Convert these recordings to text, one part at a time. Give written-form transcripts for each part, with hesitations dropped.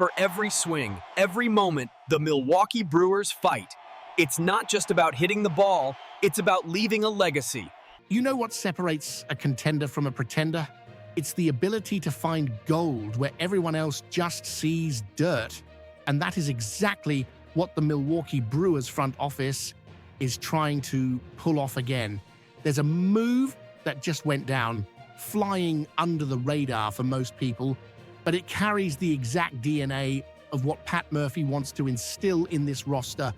For every swing, every moment, the Milwaukee Brewers fight. It's not just about hitting the ball, it's about leaving a legacy. You know what separates a contender from a pretender? It's the ability to find gold where everyone else just sees dirt. And that is exactly what the Milwaukee Brewers front office is trying to pull off again. There's a move that just went down, flying under the radar for most people, but it carries the exact DNA of what Pat Murphy wants to instill in this roster.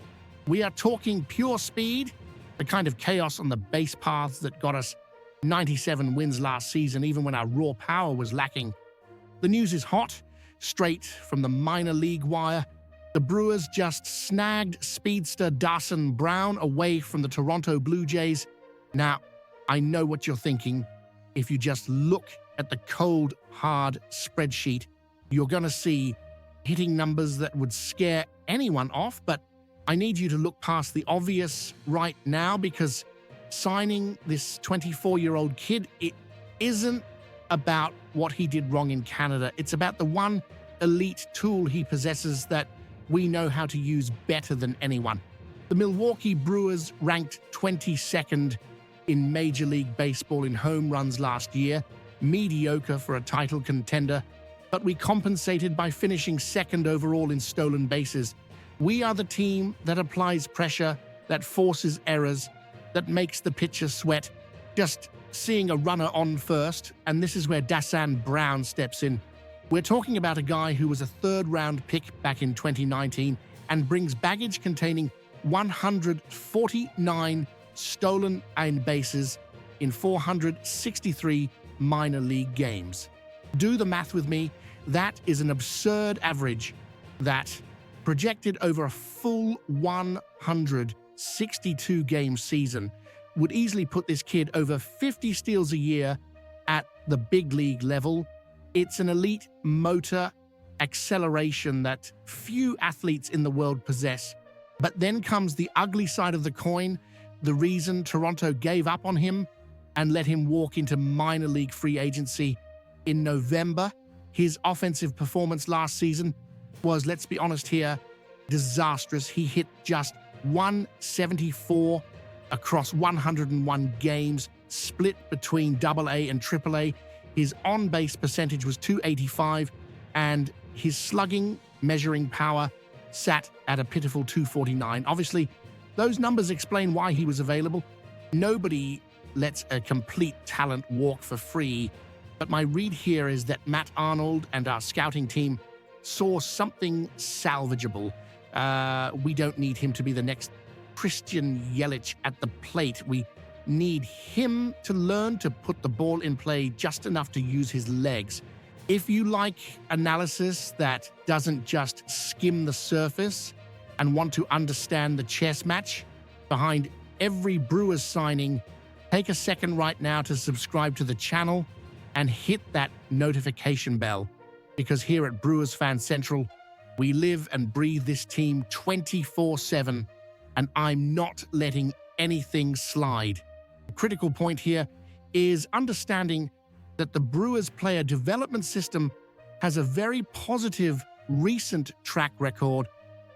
We are talking pure speed, the kind of chaos on the base paths that got us 97 wins last season, even when our raw power was lacking. The news is hot, straight from the minor league wire. The Brewers just snagged speedster Dawson Brown away from the Toronto Blue Jays. Now, I know what you're thinking. If you just look at the cold, hard spreadsheet, you're going to see hitting numbers that would scare anyone off, but I need you to look past the obvious right now, because signing this 24-year-old kid, it isn't about what he did wrong in Canada. It's about the one elite tool he possesses that we know how to use better than anyone. The Milwaukee Brewers ranked 22nd in Major League Baseball in home runs last year, mediocre for a title contender, but we compensated by finishing second overall in stolen bases. We are the team that applies pressure, that forces errors, that makes the pitcher sweat. Just seeing a runner on first, and this is where Dawson Brown steps in. We're talking about a guy who was a third-round pick back in 2019 and brings baggage containing 149 stolen bases in 463 minor league games. Do the math with me. That is an absurd average that, projected over a full 162-game season, would easily put this kid over 50 steals a year at the big league level. It's an elite motor acceleration that few athletes in the world possess. But then comes the ugly side of the coin, the reason Toronto gave up on him and let him walk into minor league free agency in November. His offensive performance last season was, let's be honest here, disastrous. He hit just 174 across 101 games, split between AA and AAA. His on-base percentage was .285, and his slugging measuring power sat at a pitiful .249. Obviously, those numbers explain why he was available. Nobody lets a complete talent walk for free, but my read here is that Matt Arnold and our scouting team saw something salvageable. We don't need him to be the next Christian Yelich at the plate. We need him to learn to put the ball in play just enough to use his legs. If you like analysis that doesn't just skim the surface and want to understand the chess match behind every Brewers signing, take a second right now to subscribe to the channel and hit that notification bell, because here at Brewers Fan Central, we live and breathe this team 24/7, and I'm not letting anything slide. The critical point here is understanding that the Brewers player development system has a very positive recent track record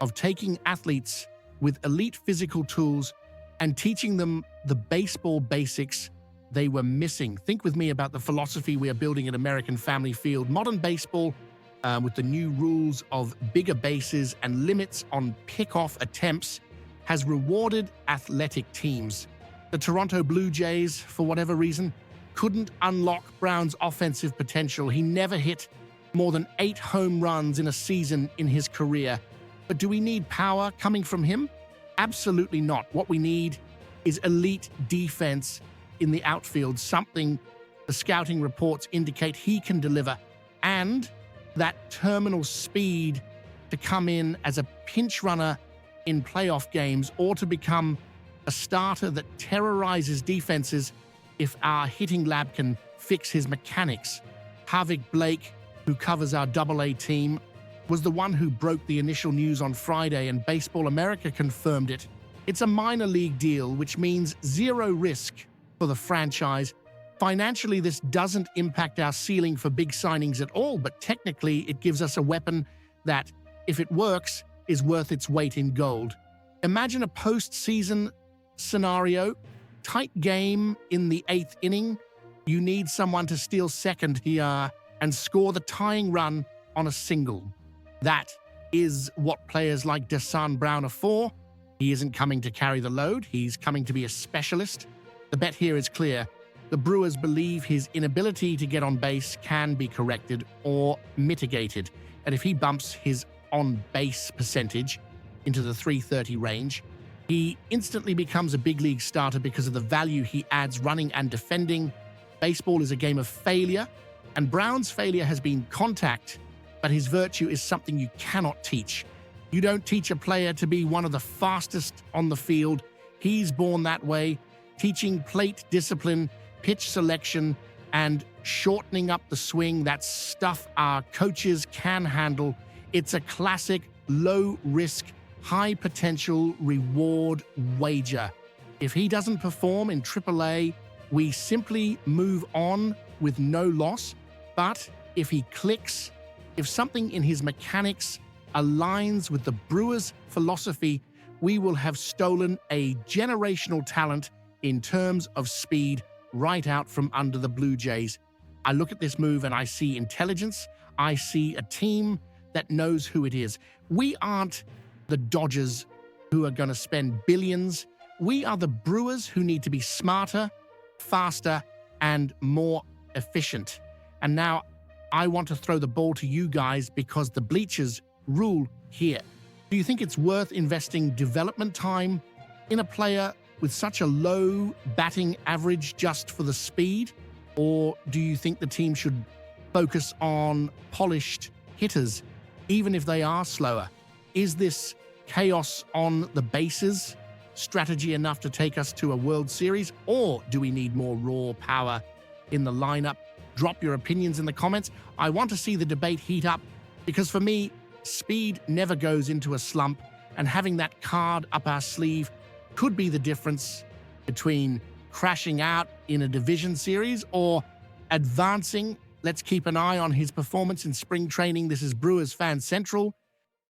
of taking athletes with elite physical tools and teaching them the baseball basics they were missing. Think with me about the philosophy we are building at American Family Field. Modern baseball, with the new rules of bigger bases and limits on pickoff attempts, has rewarded athletic teams. The Toronto Blue Jays, for whatever reason, couldn't unlock Brown's offensive potential. He never hit more than 8 home runs in a season in his career. But do we need power coming from him? Absolutely not. What we need is elite defense in the outfield, something the scouting reports indicate he can deliver, and that terminal speed to come in as a pinch runner in playoff games, or to become a starter that terrorizes defenses if our hitting lab can fix his mechanics. Harvick Blake, who covers our AA team, was the one who broke the initial news on Friday, and Baseball America confirmed it. It's a minor league deal, which means zero risk for the franchise. Financially, this doesn't impact our ceiling for big signings at all, but technically it gives us a weapon that, if it works, is worth its weight in gold. Imagine a postseason scenario, tight game in the 8th inning. You need someone to steal second here and score the tying run on a single. That is what players like Desan Brown are for. He isn't coming to carry the load. He's coming to be a specialist. The bet here is clear. The Brewers believe his inability to get on base can be corrected or mitigated. And if he bumps his on-base percentage into the .330 range, he instantly becomes a big league starter because of the value he adds running and defending. Baseball is a game of failure, and Brown's failure has been contact, but his virtue is something you cannot teach. You don't teach a player to be one of the fastest on the field. He's born that way. Teaching plate discipline, pitch selection, and shortening up the swing, that's stuff our coaches can handle. It's a classic low-risk, high-potential reward wager. If he doesn't perform in AAA, we simply move on with no loss. But if he clicks, if something in his mechanics aligns with the Brewers' philosophy, we will have stolen a generational talent in terms of speed right out from under the Blue Jays. I look at this move and I see intelligence. I see a team that knows who it is. We aren't the Dodgers who are going to spend billions. We are the Brewers who need to be smarter, faster, and more efficient. And now I want to throw the ball to you guys because the bleachers rule here. Do you think it's worth investing development time in a player with such a low batting average just for the speed? Or do you think the team should focus on polished hitters, even if they are slower? Is this chaos on the bases strategy enough to take us to a World Series? Or do we need more raw power in the lineup? Drop your opinions in the comments. I want to see the debate heat up because for me, speed never goes into a slump, and having that card up our sleeve could be the difference between crashing out in a division series or advancing. Let's keep an eye on his performance in spring training. This is Brewers Fan Central.